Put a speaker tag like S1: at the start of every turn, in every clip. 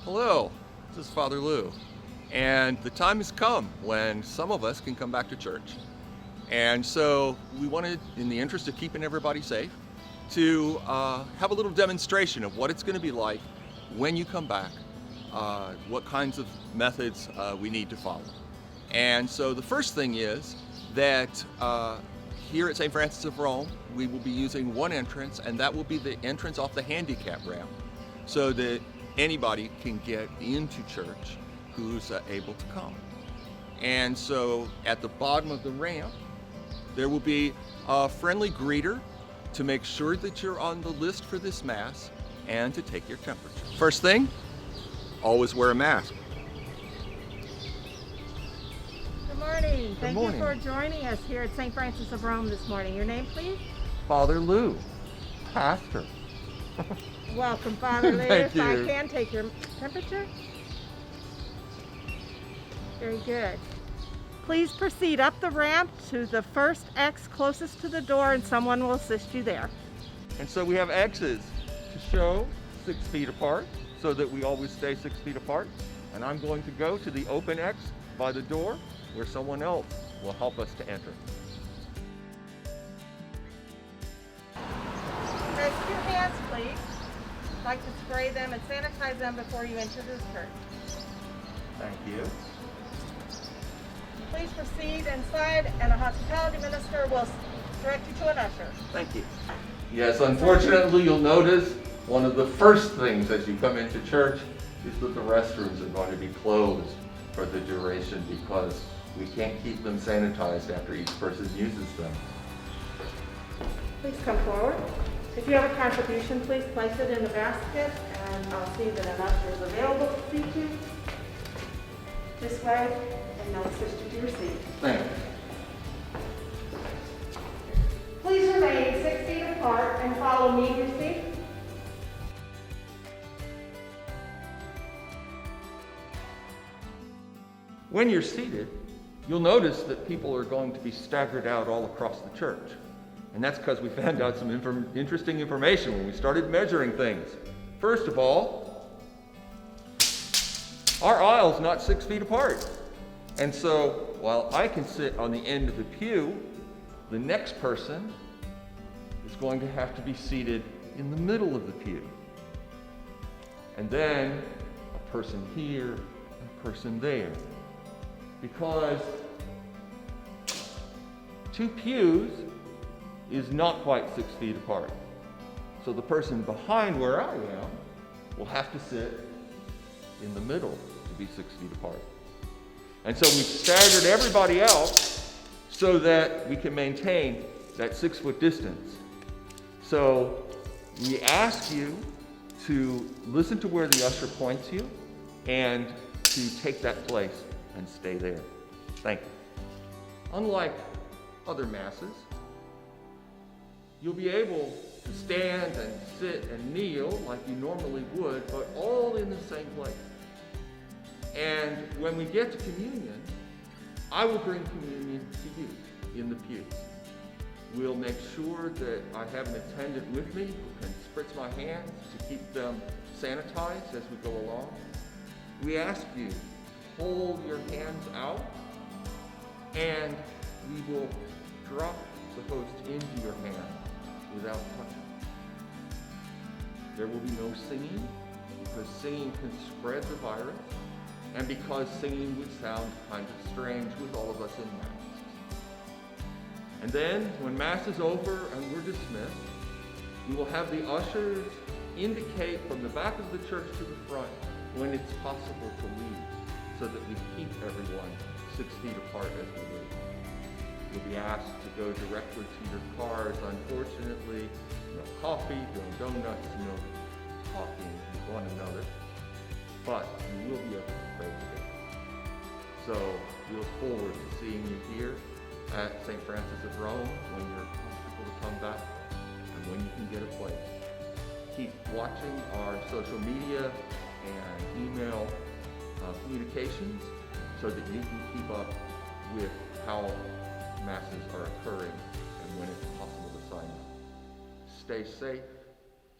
S1: Hello, this is Father Lou, and the time has come when some of us can come back to church. And so we wanted, in the interest of keeping everybody safe, to have a little demonstration of what it's going to be like when you come back, what kinds of methods we need to follow. And so the first thing is that here at St. Francis of Rome, we will be using one entrance, and that will be the entrance off the handicap ramp, so that anybody can get into church who's able to come. And so at the bottom of the ramp, there will be a friendly greeter to make sure that you're on the list for this Mass and to take your temperature. First thing, always wear a mask.
S2: Good morning. Thank
S1: morning.
S2: you for joining us here at St. Francis of Rome this morning. Your name, please?
S1: Father Lou, pastor.
S2: Welcome, Father Lou.
S1: Thank
S2: If I
S1: you.
S2: can take your temperature. Very good. Please proceed up the ramp to the first X closest to the door, and someone will assist you there.
S1: And so we have X's to show 6 feet apart so that we always stay 6 feet apart. And I'm going to go to the open X by the door where someone else will help us to enter.
S2: Rest your hands, please. I'd like to spray them and sanitize them before you enter this church.
S1: Thank you.
S2: Please proceed inside, and a hospitality minister will direct you to an usher.
S1: Thank you. Yes, unfortunately, you'll notice one of the first things as you come into church is that the restrooms are going to be closed for the duration because we can't keep them sanitized after each person uses them.
S2: Please come forward. If you have a contribution, please place it in the basket, and I'll see that an usher is available to seat you this way, and they'll assist you to your seat.
S1: Thank you.
S2: Please remain 6 feet apart and follow me to your seat.
S1: When you're seated, you'll notice that people are going to be staggered out all across the church. And that's because we found out some interesting information when we started measuring things. First of all, our aisle's not 6 feet apart. And so while I can sit on the end of the pew, the next person is going to have to be seated in the middle of the pew. And then a person here and a person there. Because 2 pews is not quite 6 feet apart. So the person behind where I am will have to sit in the middle to be 6 feet apart. And so we've staggered everybody else so that we can maintain that 6-foot distance. So we ask you to listen to where the usher points you and to take that place and stay there. Thank you. Unlike other masses, you'll be able to stand and sit and kneel like you normally would, but all in the same place. And when we get to communion, I will bring communion to you in the pew. We'll make sure that I have an attendant with me who can spritz my hands to keep them sanitized as we go along. We ask you, hold your hands out, and we will drop the host into your hand without touching. There will be no singing, because singing can spread the virus, and because singing would sound kind of strange with all of us in masks. And then, when Mass is over and we're dismissed, we will have the ushers indicate from the back of the church to the front when it's possible to leave, so that we keep everyone 6 feet apart as we leave. You'll be asked to go directly to your cars. Unfortunately, no coffee, no donuts, no talking with one another, but you will be able to pray together. So we look forward to seeing you here at St. Francis of Rome when you're comfortable to come back and when you can get a place. Keep watching our social media and email communications so that you can keep up with how Masses are occurring and when it's possible to sign up. Stay safe,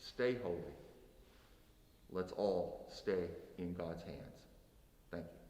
S1: stay holy. let's all stay in God's hands. Thank you.